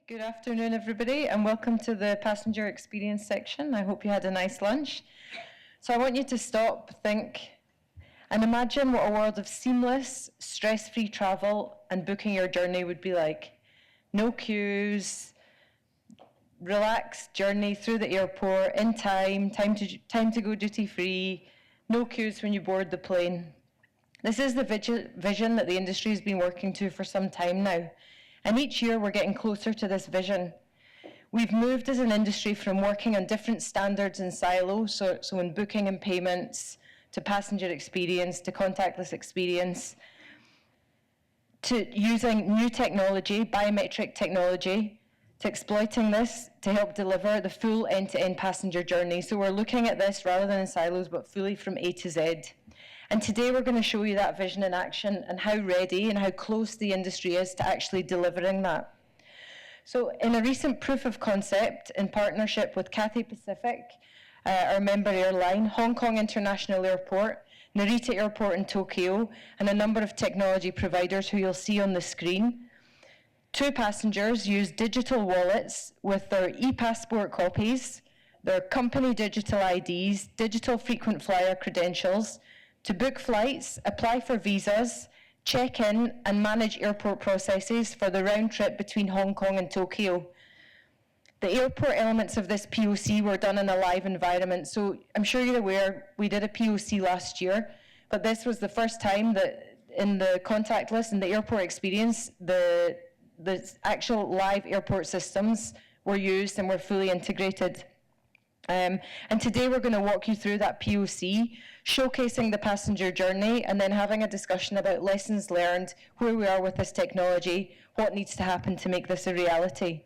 Good afternoon, everybody, and welcome to the passenger experience section. I hope you had a nice lunch. So I want you to stop, think, and imagine what a world of seamless, stress-free travel and booking your journey would be like. No queues, relaxed journey through the airport, in time to go duty-free, no queues when you board the plane. This is the vision that the industry has been working to for some time now. And each year we're getting closer to this vision. We've moved as an industry from working on different standards and silos, so in booking and payments, to passenger experience, to contactless experience, to using new technology, biometric technology, to exploiting this to help deliver the full end-to-end passenger journey. So we're looking at this rather than in silos, but fully from A to Z. And today we're going to show you that vision in action and how ready and how close the industry is to actually delivering that. So in a recent proof of concept in partnership with Cathay Pacific, our member airline, Hong Kong International Airport, Narita Airport in Tokyo, and a number of technology providers who you'll see on the screen, 2 passengers used digital wallets with their e-passport copies, their company digital IDs, digital frequent flyer credentials, to book flights, apply for visas, check in, and manage airport processes for the round trip between Hong Kong and Tokyo. The airport elements of this POC were done in a live environment, so I'm sure you're aware we did a POC last year, but this was the first time that in the contactless and the airport experience, the actual live airport systems were used and were fully integrated. And today we're going to walk you through that POC, showcasing the passenger journey, and then having a discussion about lessons learned, where we are with this technology, what needs to happen to make this a reality.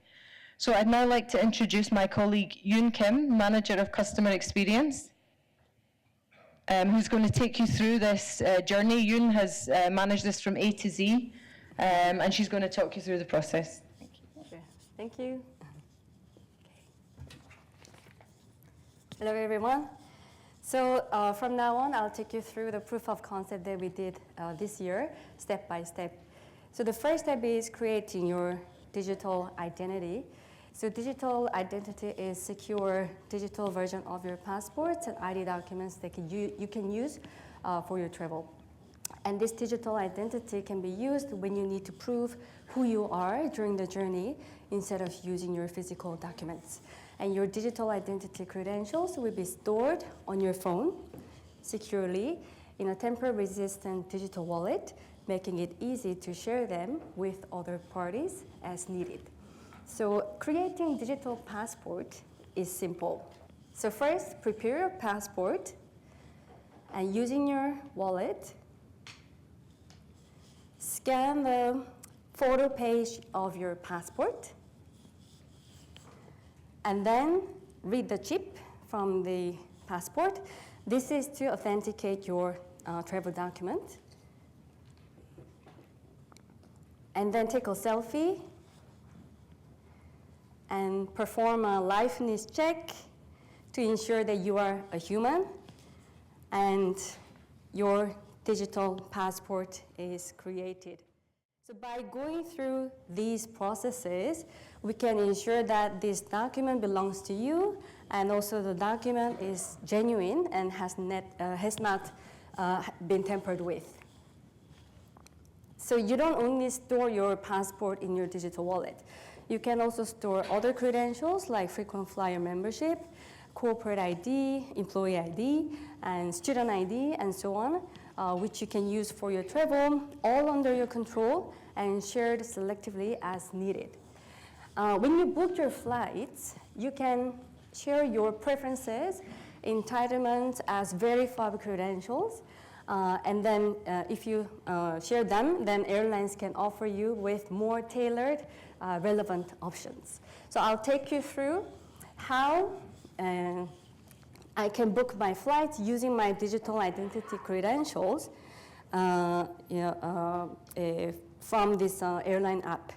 So I'd now like to introduce my colleague Youn Kim, Manager of Customer Experience, who's going to take you through this journey. Youn has managed this from A to Z, and she's going to talk you through the process. Thank you. Thank you. Hello, everyone. So from now on, I'll take you through the proof of concept that we did this year, step by step. So the first step is creating your digital identity. So digital identity is secure digital version of your passports and ID documents that you can use for your travel. And this digital identity can be used when you need to prove who you are during the journey instead of using your physical documents. And your digital identity credentials will be stored on your phone securely in a tamper-resistant digital wallet, making it easy to share them with other parties as needed. So creating digital passport is simple. So first, prepare your passport, and using your wallet, scan the photo page of your passport, and then read the chip from the passport. This is to authenticate your travel document. And then take a selfie and perform a liveness check to ensure that you are a human and your digital passport is created. So by going through these processes, we can ensure that this document belongs to you, and also the document is genuine and has not been tampered with. So you don't only store your passport in your digital wallet. You can also store other credentials like frequent flyer membership, corporate ID, employee ID, and student ID, and so on, which you can use for your travel, all under your control and shared selectively as needed. When you book your flights, you can share your preferences, entitlements as verified credentials, and then if you share them, then airlines can offer you with more tailored, relevant options. So I'll take you through how I can book my flights using my digital identity credentials from this airline app.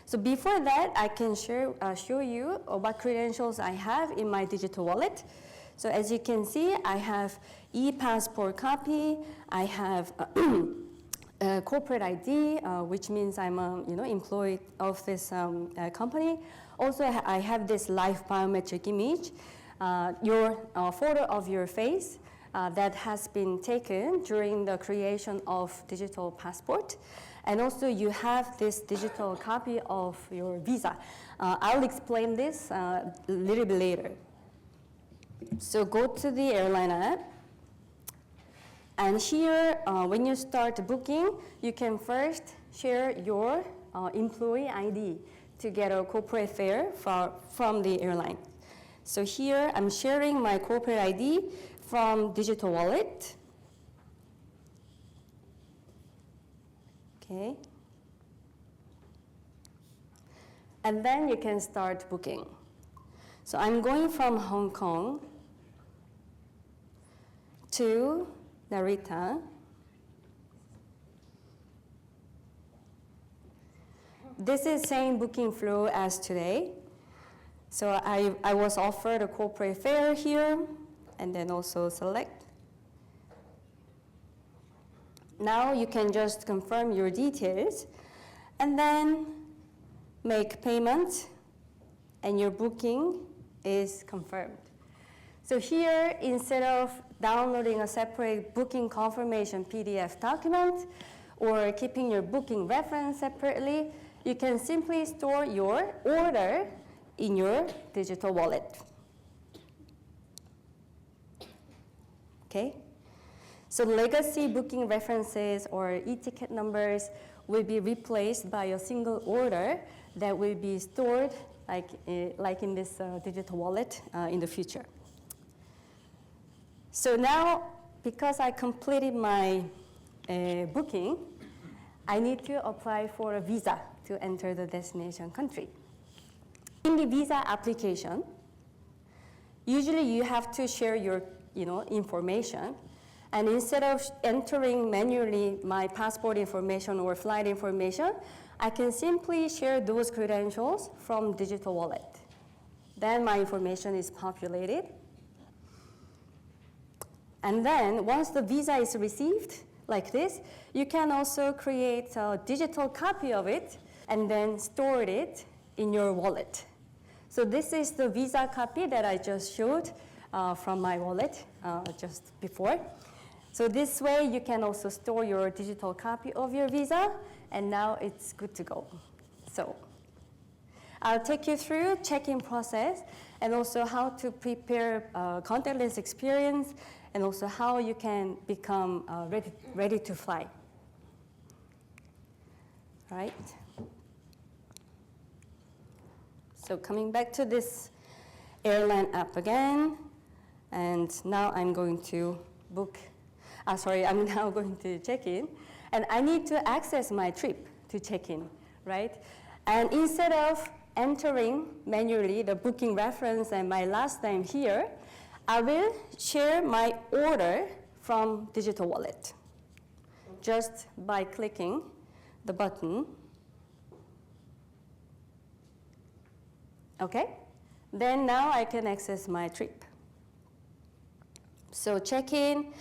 So before that, I can show you what credentials I have in my digital wallet. So as you can see, I have e-passport copy, I have corporate ID, which means I'm a employee of this company. Also, I have this live biometric image, your photo of your face that has been taken during the creation of digital passport. And also you have this digital copy of your visa. I'll explain this a little bit later. So go to the airline app. And here, when you start booking, you can first share your employee ID to get a corporate fare from the airline. So here, I'm sharing my corporate ID from digital wallet. Okay. And then you can start booking. So I'm going from Hong Kong to Narita. This is same booking flow as today. So I was offered a corporate fare here, and then also select. Now you can just confirm your details, and then make payment, and your booking is confirmed. So here, instead of downloading a separate booking confirmation PDF document or keeping your booking reference separately, you can simply store your order in your digital wallet. Okay? So legacy booking references or e-ticket numbers will be replaced by a single order that will be stored like in this digital wallet in the future. So now, because I completed my booking, I need to apply for a visa to enter the destination country. In the visa application, usually you have to share your information. And instead of entering manually my passport information or flight information, I can simply share those credentials from digital wallet. Then my information is populated. And then once the visa is received, like this, you can also create a digital copy of it and then store it in your wallet. So this is the visa copy that I just showed from my wallet just before. So this way you can also store your digital copy of your visa, and now it's good to go. So I'll take you through check-in process and also how to prepare contactless experience and also how you can become ready to fly. All right. So coming back to this airline app again, and now I'm going to I'm now going to check in, and I need to access my trip to check in, right? And instead of entering manually the booking reference and my last name here, I will share my order from digital wallet just by clicking the button. Okay? Then now I can access my trip. So check-in,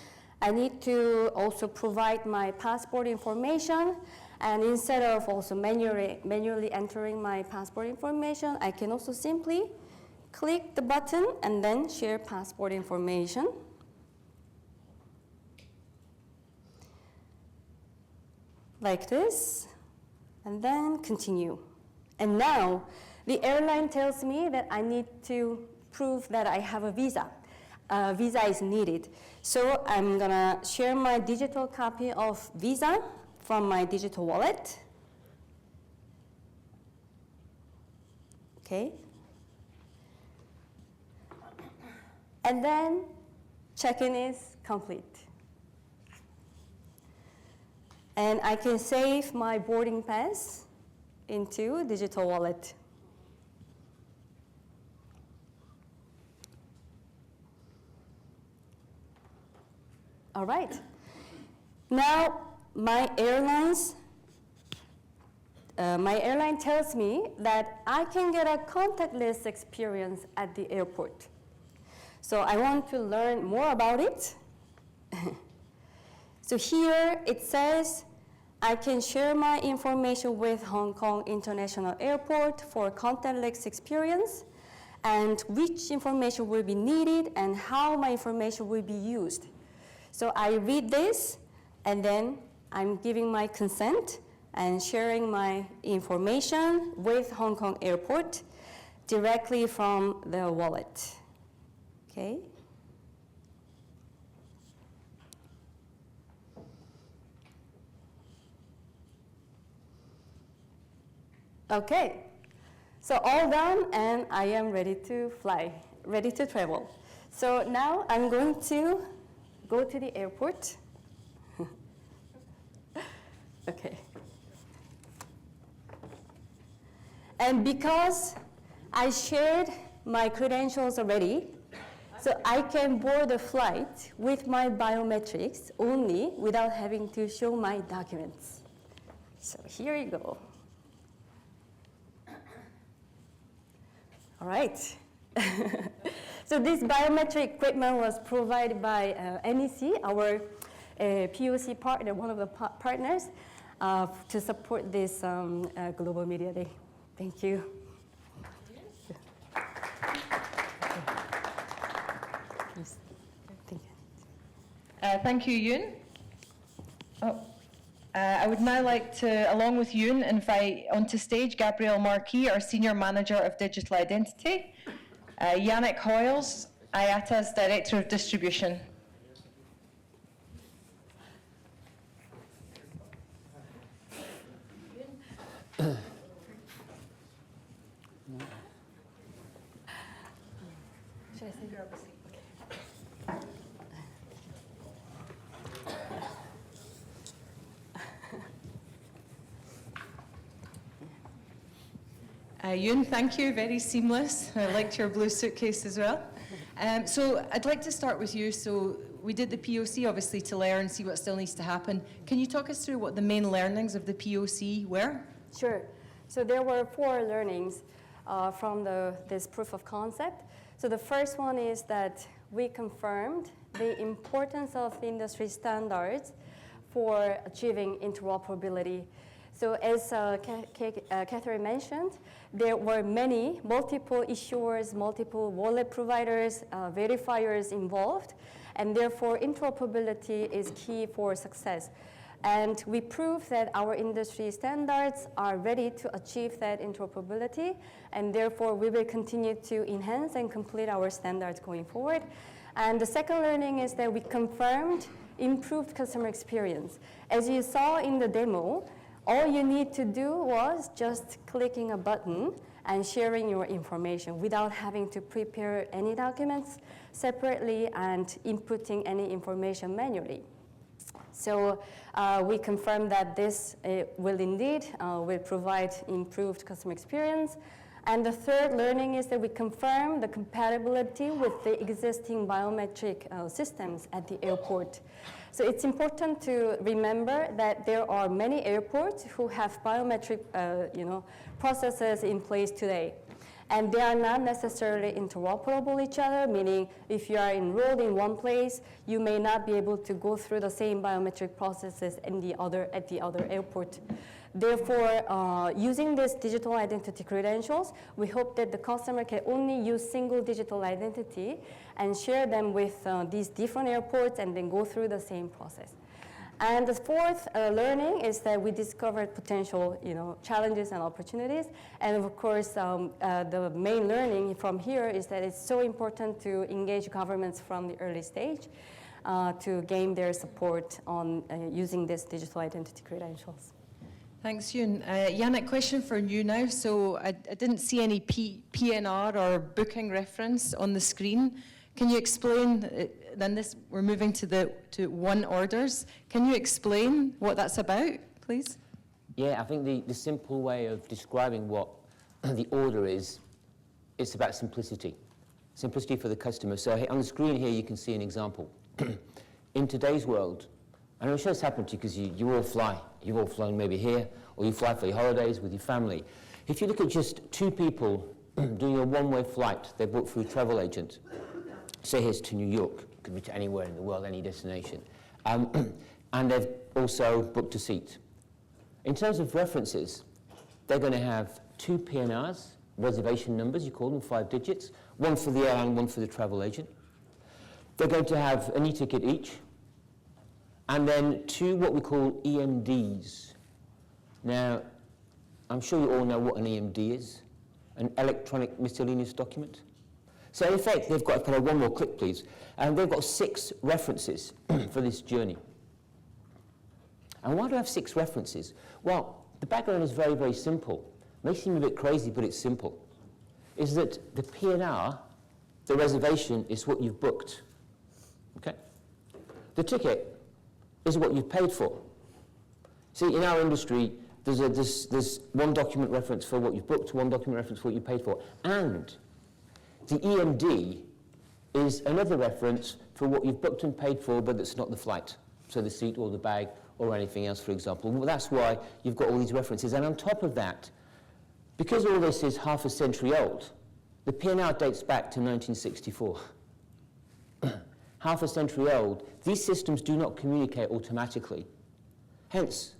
I need to also provide my passport information, and instead of also manually entering my passport information, I can also simply click the button and then share passport information. Like this, and then continue. And now, the airline tells me that I need to prove that I have a visa. Visa is needed. So I'm gonna share my digital copy of visa from my digital wallet. Okay. And then check-in is complete. And I can save my boarding pass into digital wallet. All right. Now, my airline tells me that I can get a contactless experience at the airport. So I want to learn more about it. So here it says I can share my information with Hong Kong International Airport for contactless experience, and which information will be needed and how my information will be used. So I read this, and then I'm giving my consent and sharing my information with Hong Kong Airport directly from the wallet. Okay? Okay, so all done, and I am ready to fly, ready to travel. So now I'm going to go to the airport. Okay. And because I shared my credentials already, so I can board the flight with my biometrics only without having to show my documents. So here you go. All right. So this biometric equipment was provided by NEC, our POC partner, one of the partners, to support this Global Media Day. Thank you. Thank you, Youn. I would now like to, along with Youn, invite onto stage Gabriel Marquie, our Senior Manager of Digital Identity, Yanik Hoyles, IATA's Director of Distribution. Should I send you up a seat? Youn, thank you, very seamless. I liked your blue suitcase as well. So I'd like to start with you. So we did the POC, obviously, to learn, see what still needs to happen. Can you talk us through what the main learnings of the POC were? Sure. So there were 4 learnings from this proof of concept. So the first one is that we confirmed the importance of the industry standards for achieving interoperability. So as Catherine mentioned, there were multiple issuers, multiple wallet providers, verifiers involved, and therefore interoperability is key for success. And we proved that our industry standards are ready to achieve that interoperability, and therefore we will continue to enhance and complete our standards going forward. And the second learning is that we confirmed improved customer experience. As you saw in the demo, all you need to do was just clicking a button and sharing your information without having to prepare any documents separately and inputting any information manually. So we confirm that this will indeed will provide improved customer experience. And the third learning is that we confirm the compatibility with the existing biometric systems at the airport. So it's important to remember that there are many airports who have biometric processes in place today. And they are not necessarily interoperable with each other, meaning if you are enrolled in one place, you may not be able to go through the same biometric processes at the other airport. Therefore, using these digital identity credentials, we hope that the customer can only use single digital identity and share them with these different airports and then go through the same process. And the fourth learning is that we discovered potential challenges and opportunities. And of course, the main learning from here is that it's so important to engage governments from the early stage to gain their support on using these digital identity credentials. Thanks, Youn. Yanik, question for you now. So I didn't see any PNR or booking reference on the screen. Can you explain, then we're moving to one orders. Can you explain what that's about, please? Yeah, I think the simple way of describing what the order is, it's about simplicity. Simplicity for the customer. So on the screen here, you can see an example. In today's world, and I'm sure it's happened to you because you all fly. You've all flown maybe here, or you fly for your holidays with your family. If you look at just 2 people doing a one-way flight, they're booked through a travel agent, say here's to New York, could be to anywhere in the world, any destination, and they've also booked a seat. In terms of references, they're going to have 2 PNRs, reservation numbers, you call them, 5 digits, one for the airline, one for the travel agent. They're going to have an e-ticket each, and then 2 what we call EMDs. Now, I'm sure you all know what an EMD is, an electronic miscellaneous document. So in effect, they've got, kind of one more click please, and they've got 6 references for this journey. And why do I have 6 references? Well, the background is very, very simple. May seem a bit crazy, but it's simple. Is that the PNR, the reservation, is what you've booked. Okay? The ticket is what you've paid for. See, in our industry, there's one document reference for what you've booked, one document reference for what you paid for. And the EMD is another reference for what you've booked and paid for, but it's not the flight. So the seat or the bag or anything else, for example. Well, that's why you've got all these references. And on top of that, because all this is half a century old, the PNR dates back to 1964. Half a century old, these systems do not communicate automatically. Hence,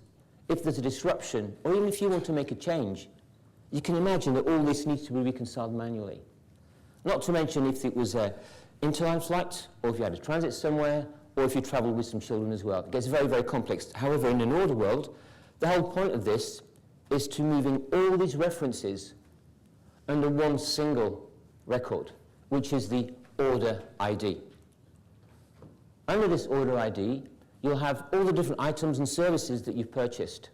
if there's a disruption, or even if you want to make a change, you can imagine that all this needs to be reconciled manually. Not to mention if it was an interline flight, or if you had a transit somewhere, or if you travel with some children as well. It gets very, very complex. However, in an order world, the whole point of this is to moving all these references under one single record, which is the order ID. Under this order ID, you'll have all the different items and services that you've purchased.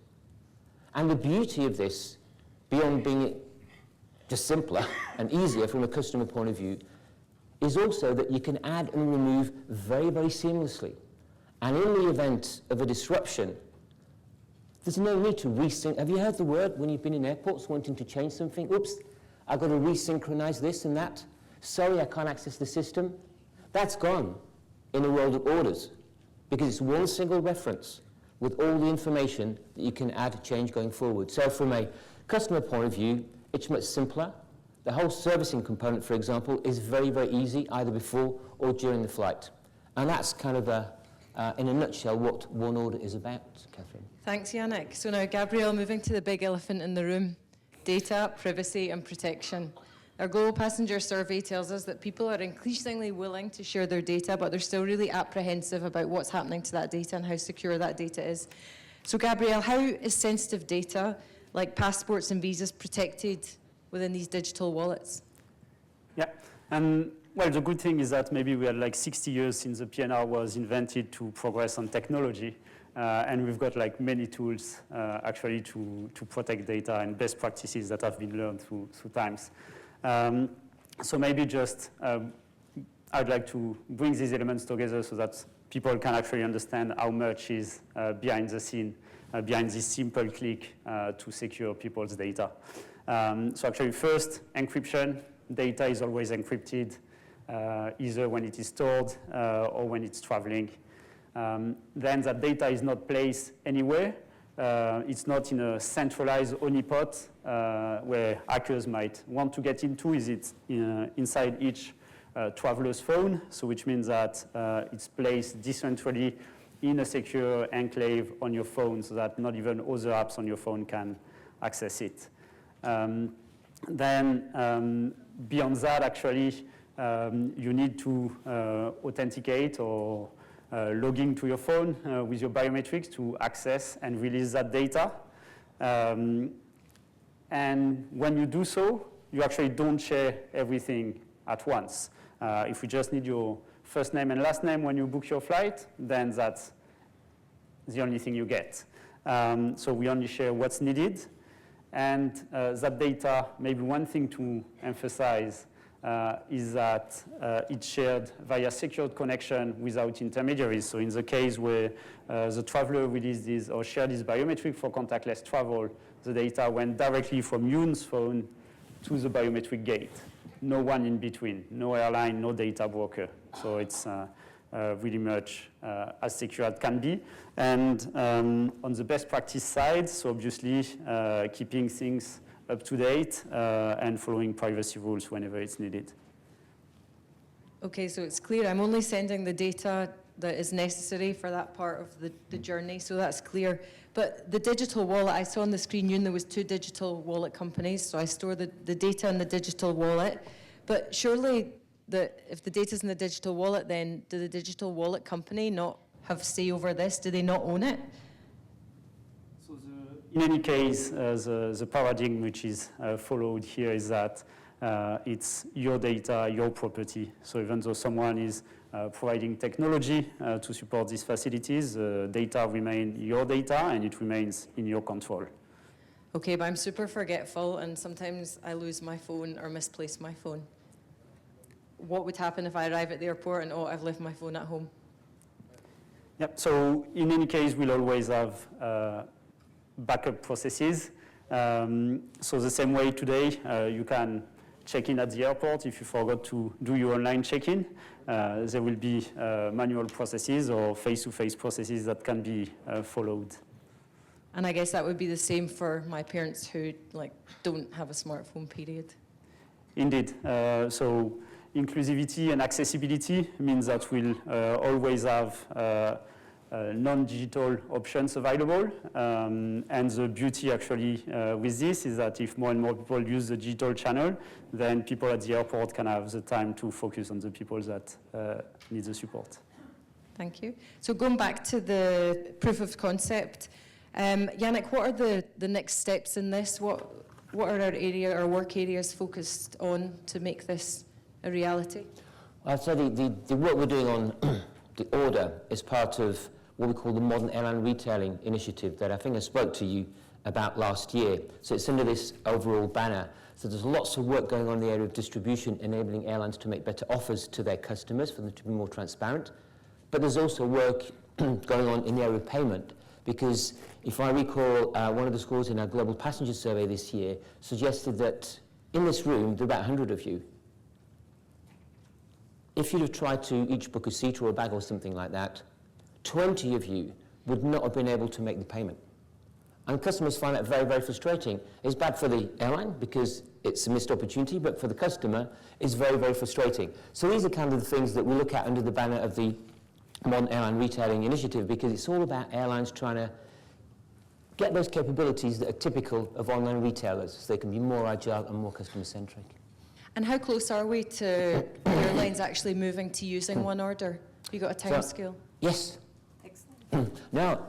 And the beauty of this, beyond being just simpler and easier from a customer point of view, is also that you can add and remove very, very seamlessly. And in the event of a disruption, there's no need to resync. Have you heard the word when you've been in airports wanting to change something? Oops, I've got to resynchronize this and that. Sorry, I can't access the system. That's gone in the world of orders, because it's one single reference with all the information that you can add, change going forward. So from a customer point of view, it's much simpler. The whole servicing component, for example, is very, very easy, either before or during the flight. And that's kind of, in a nutshell, what one order is about, Catherine. Thanks, Yanik. So now, Gabriel, moving to the big elephant in the room, data, privacy, and protection. Our global passenger survey tells us that people are increasingly willing to share their data, but they're still really apprehensive about what's happening to that data and how secure that data is. So, Gabriel, how is sensitive data, like passports and visas, protected within these digital wallets? Yeah, and well, the good thing is that maybe we had like 60 years since the PNR was invented to progress on technology, and we've got like many tools actually to protect data and best practices that have been learned through times. So maybe just I'd like to bring these elements together so that people can actually understand how much is behind the scene, behind this simple click to secure people's data. So actually first, encryption. Data is always encrypted, either when it is stored or when it's traveling. Then that data is not placed anywhere. It's not in a centralized honeypot where hackers might want to get into. It's inside each traveler's phone, so which means that it's placed decentrally in a secure enclave on your phone so that not even other apps on your phone can access it. Then beyond that, actually, you need to authenticate or log into your phone with your biometrics to access and release that data. And when you do so, you actually don't share everything at once. If you just need your first name and last name when you book your flight, then that's the only thing you get. So we only share what's needed. And that data, maybe one thing to emphasize is that it's shared via secured connection without intermediaries. So in the case where the traveler released or shared his biometric for contactless travel, the data went directly from Youn's phone to the biometric gate. No one in between, no airline, no data broker. So it's really much as secure as can be. And on the best practice side, so obviously keeping things up to date and following privacy rules whenever it's needed. Okay, so it's clear I'm only sending the data that is necessary for that part of the journey, so that's clear. But the digital wallet, I saw on the screen, Youn, there was 2 digital wallet companies, so I store the data in the digital wallet. But surely, if the data's in the digital wallet, then do the digital wallet company not have say over this? Do they not own it? So in any case, the paradigm which is followed here is that it's your data, your property. So even though someone is providing technology to support these facilities, data remain your data and it remains in your control. Okay, but I'm super forgetful and sometimes I lose my phone or misplace my phone. What would happen if I arrive at the airport and, oh, I've left my phone at home? Yep, so in any case, we'll always have backup processes. So the same way today, you can check in at the airport. If you forgot to do your online check-in, there will be manual processes or face-to-face processes that can be followed. And I guess that would be the same for my parents who don't have a smartphone, period. Indeed. So inclusivity and accessibility means that we'll always have non-digital options available. And the beauty actually with this is that if more and more people use the digital channel, then people at the airport can have the time to focus on the people that need the support. Thank you. So going back to the proof of concept, Yanik, what are the next steps in this? What are our work areas focused on to make this a reality? I'd say the work we're doing on the order is part of what we call the Modern Airline Retailing Initiative that I think I spoke to you about last year. So it's under this overall banner. So there's lots of work going on in the area of distribution, enabling airlines to make better offers to their customers for them to be more transparent. But there's also work going on in the area of payment, because if I recall, one of the scores in our global passenger survey this year suggested that in this room, there are about 100 of you. If you'd have tried to each book a seat or a bag or something like that, 20 of you would not have been able to make the payment. And customers find that very, very frustrating. It's bad for the airline because it's a missed opportunity, but for the customer, it's very, very frustrating. So these are kind of the things that we look at under the banner of the Modern Airline Retailing Initiative, because it's all about airlines trying to get those capabilities that are typical of online retailers so they can be more agile and more customer-centric. And how close are we to airlines actually moving to using one order? Have you got a time scale? Yes. Excellent. Now,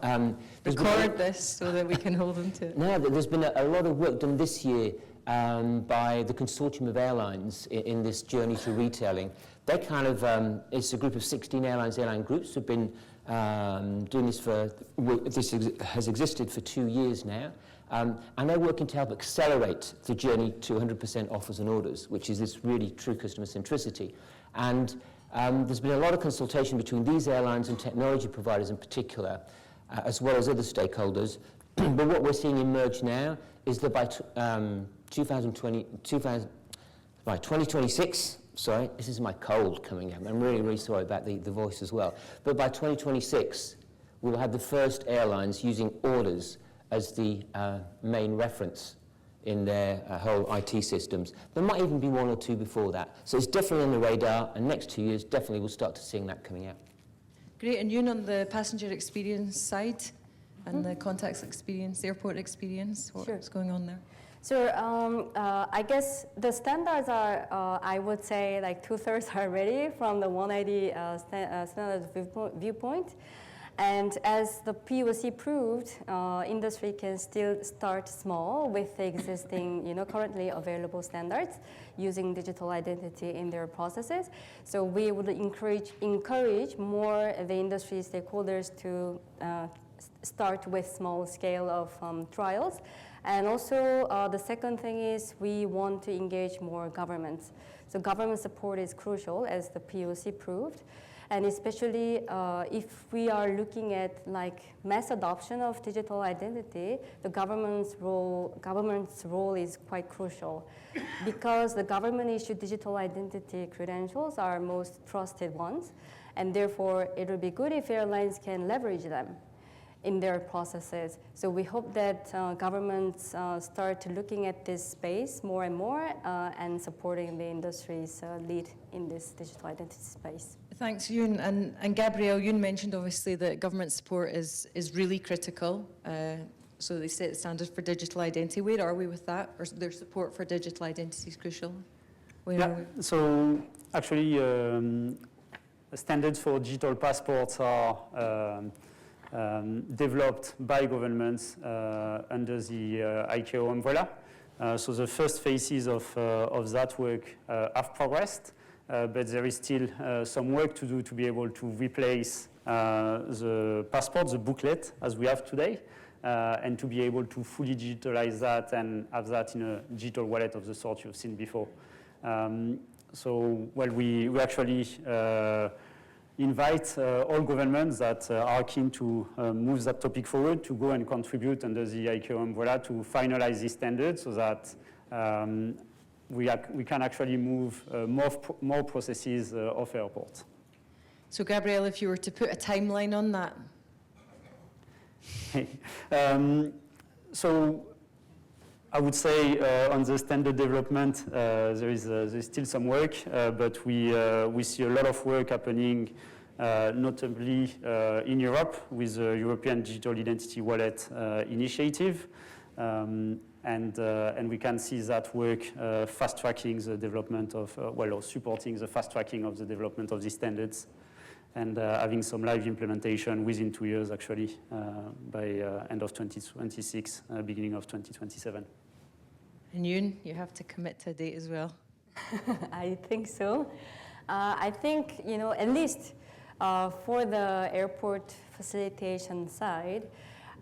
record this so that we can hold them to it. No, there's been a lot of work done this year by the consortium of airlines in this journey to retailing. They kind of, it's a group of 16 airline groups who've been doing this has existed for 2 years now. And they're working to help accelerate the journey to 100% offers and orders, which is this really true customer centricity. And there's been a lot of consultation between these airlines and technology providers in particular, as well as other stakeholders. But what we're seeing emerge now is that by 2026, sorry, this is my cold coming out. I'm really, really sorry about the voice as well. But by 2026, we'll have the first airlines using orders as the main reference in their whole IT systems. There might even be 1 or 2 before that. So it's definitely on the radar, and next 2 years, definitely we'll start to seeing that coming out. Great, and Youn, on the passenger experience side and the contactless experience, the airport experience, what's going on there? So I guess the standards are, I would say, like 2/3 are ready from the 180 standards viewpoint. And as the POC proved, industry can still start small with the existing, currently available standards using digital identity in their processes. So we would encourage more the industry stakeholders to start with small scale of trials. And also the second thing is we want to engage more governments. So government support is crucial, as the POC proved. And especially if we are looking at mass adoption of digital identity, the government's role is quite crucial, because the government-issued digital identity credentials are most trusted ones, and therefore it would be good if airlines can leverage them. in their processes. So we hope that governments start looking at this space more and more and supporting the industry's lead in this digital identity space. Thanks, Youn. And Gabriel, Youn mentioned obviously that government support is really critical. So they set the standards for digital identity. Where are we with that? Or their support for digital identity is crucial? Where are we? So actually, standards for digital passports are developed by governments under the ICAO umbrella. So the first phases of that work have progressed, but there is still some work to do to be able to replace the passport, the booklet, as we have today, and to be able to fully digitalize that and have that in a digital wallet of the sort you've seen before. So, well, we actually invite all governments that are keen to move that topic forward to go and contribute under the ICAO umbrella to finalize these standards so that we can actually move more processes off airports. So Gabriel, if you were to put a timeline on that? So I would say on the standard development, there's still some work, but we see a lot of work happening, notably in Europe with the European Digital Identity Wallet initiative, and we can see that work fast-tracking the development of, or supporting the fast-tracking of the development of these standards, and having some live implementation within 2 years, actually, by end of 2026, beginning of 2027. And Youn, you have to commit to a date as well. I think so. I think, at least for the airport facilitation side,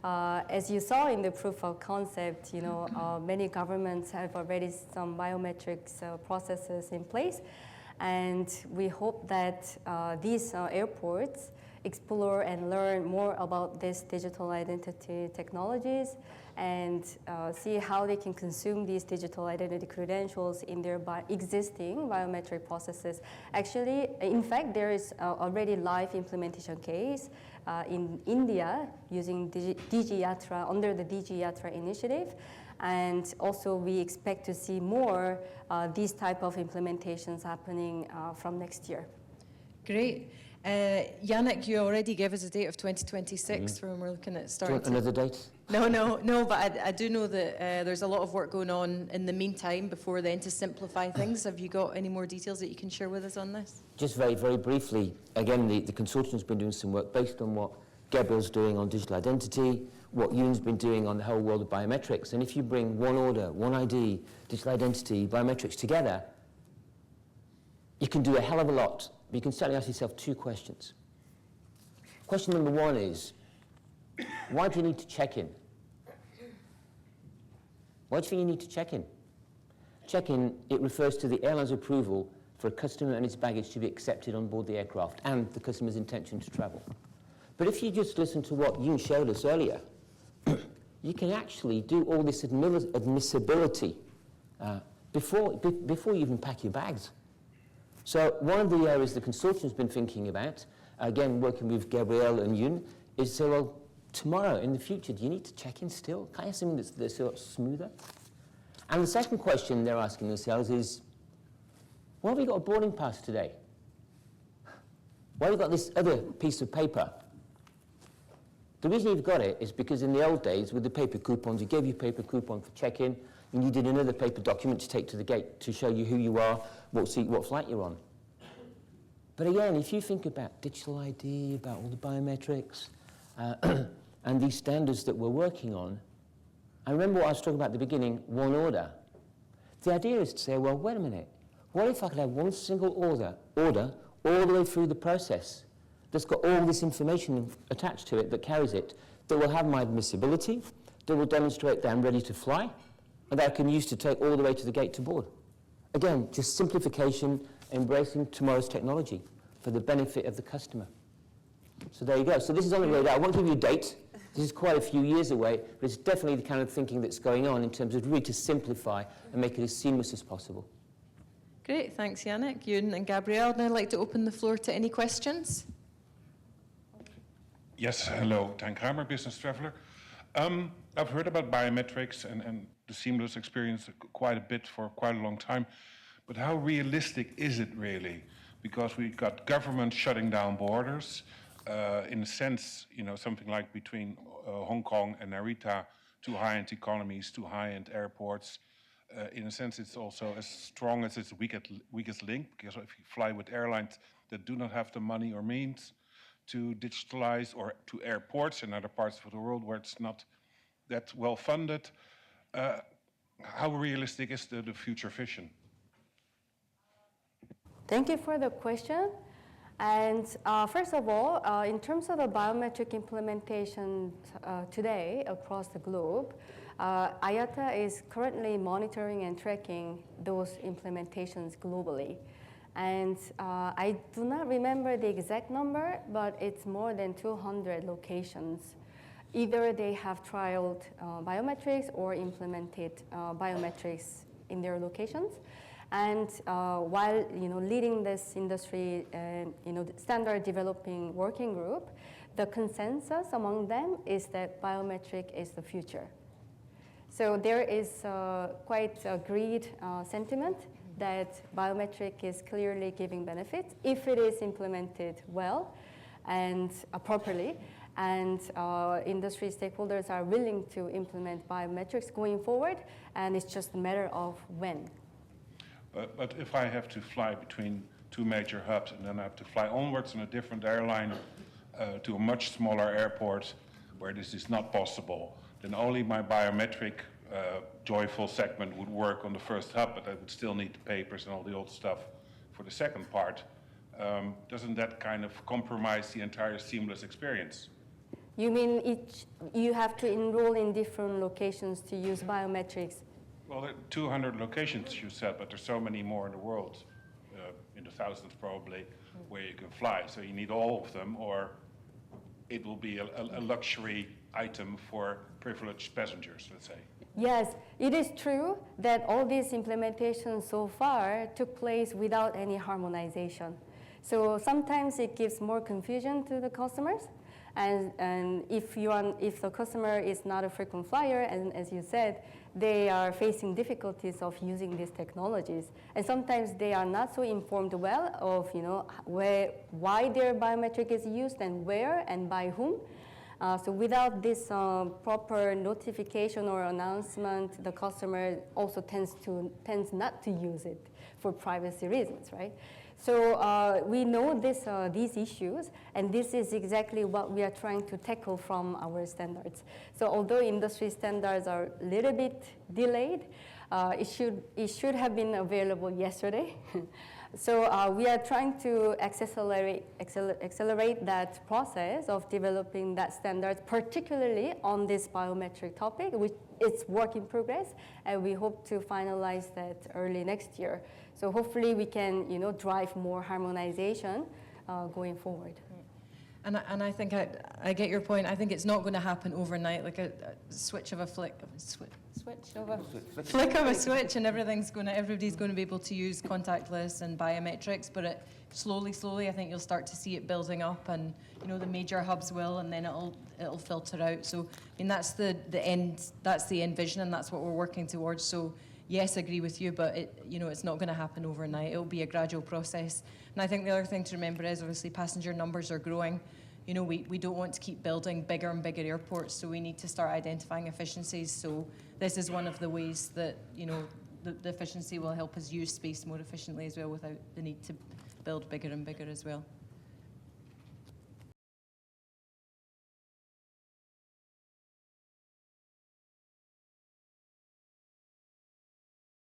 as you saw in the proof of concept, many governments have already some biometrics processes in place. And we hope that these airports explore and learn more about these digital identity technologies and see how they can consume these digital identity credentials in their existing biometric processes. Actually, in fact, there is already live implementation case in India using DigiYatra under the DigiYatra initiative. And also we expect to see more these type of implementations happening from next year. Great. Yanik, you already gave us a date of 2026 for when we're looking at starting. Do you want another date? No, but I do know that there's a lot of work going on in the meantime before then to simplify things. Have you got any more details that you can share with us on this? Just very, very briefly, again, the consortium's been doing some work based on what Gabriel's doing on digital identity, what Youn's been doing on the whole world of biometrics. And if you bring one order, one ID, digital identity, biometrics together, you can do a hell of a lot. But you can certainly ask yourself 2 questions. Question number 1 is, why do you need to check in? Why do you think you need to check in? Check in, it refers to the airline's approval for a customer and its baggage to be accepted on board the aircraft and the customer's intention to travel. But if you just listen to what Youn showed us earlier, you can actually do all this admissibility before you even pack your bags. So one of the areas the consortium's been thinking about, again working with Gabriel and Youn, is to say, well, tomorrow, in the future, do you need to check in still? Can I have something that's sort of smoother? And the second question they're asking themselves is, why have we got a boarding pass today? Why have we got this other piece of paper? The reason you've got it is because in the old days, with the paper coupons, you gave you a paper coupon for check-in, and you did another paper document to take to the gate to show you who you are, what seat, what flight you're on. But again, if you think about digital ID, about all the biometrics, and these standards that we're working on, I remember what I was talking about at the beginning, one order. The idea is to say, well, wait a minute, what if I could have one single order all the way through the process that's got all this information attached to it that carries it, that will have my admissibility, that will demonstrate that I'm ready to fly, and that I can use to take all the way to the gate to board. Again, just simplification, embracing tomorrow's technology for the benefit of the customer. So there you go. So this is on the radar. I won't give you a date. This is quite a few years away, but it's definitely the kind of thinking that's going on in terms of really to simplify and make it as seamless as possible. Great, thanks Yanik, Youn and Gabriel. Now I'd like to open the floor to any questions. Yes, hello, Tijn Kramer, Business Traveler. I've heard about biometrics and the seamless experience quite a bit for quite a long time, but how realistic is it really? Because we've got government shutting down borders. In a sense, you know, something like between Hong Kong and Narita, two high-end economies, two high-end airports. In a sense, it's also as strong as its weakest link, because if you fly with airlines that do not have the money or means to digitalize, or to airports in other parts of the world where it's not that well funded, how realistic is the future vision? Thank you for the question. And first of all, in terms of the biometric implementation today across the globe, IATA is currently monitoring and tracking those implementations globally. And I do not remember the exact number, but it's more than 200 locations. Either they have trialed biometrics or implemented biometrics in their locations. And while leading this industry standard developing working group, the consensus among them is that biometric is the future. So there is quite agreed sentiment that biometric is clearly giving benefits if it is implemented well and properly. And industry stakeholders are willing to implement biometrics going forward, and it's just a matter of when. But if I have to fly between two major hubs and then I have to fly onwards on a different airline to a much smaller airport where this is not possible, then only my biometric joyful segment would work on the first hub, but I would still need the papers and all the old stuff for the second part. Doesn't that kind of compromise the entire seamless experience? You mean you have to enroll in different locations to use biometrics? Well, there are 200 locations, you said, but there's so many more in the world, in the thousands probably, where you can fly. So you need all of them, or it will be a luxury item for privileged passengers, let's say. Yes, it is true that all these implementations so far took place without any harmonization. So sometimes it gives more confusion to the customers. And if the customer is not a frequent flyer, and as you said, they are facing difficulties of using these technologies. And sometimes they are not so informed well of why their biometric is used and where and by whom. So without this proper notification or announcement, the customer also tends not to use it for privacy reasons, right? So we know these issues, and this is exactly what we are trying to tackle from our standards. So although industry standards are a little bit delayed, it should have been available yesterday. So we are trying to accelerate that process of developing that standard, particularly on this biometric topic, which is work in progress, and we hope to finalize that early next year. So hopefully we can, drive more harmonization going forward. And I think I get your point. I think it's not going to happen overnight, like a flick of a switch, and everybody's going to be able to use contactless and biometrics. But slowly, I think you'll start to see it building up, and the major hubs will, and then it'll filter out. So that's the end. That's the end vision, and that's what we're working towards. So yes, I agree with you, but it's not going to happen overnight. It'll be a gradual process. And I think the other thing to remember is obviously passenger numbers are growing. We don't want to keep building bigger and bigger airports, so we need to start identifying efficiencies. So this is one of the ways that, the efficiency will help us use space more efficiently as well, without the need to build bigger and bigger as well.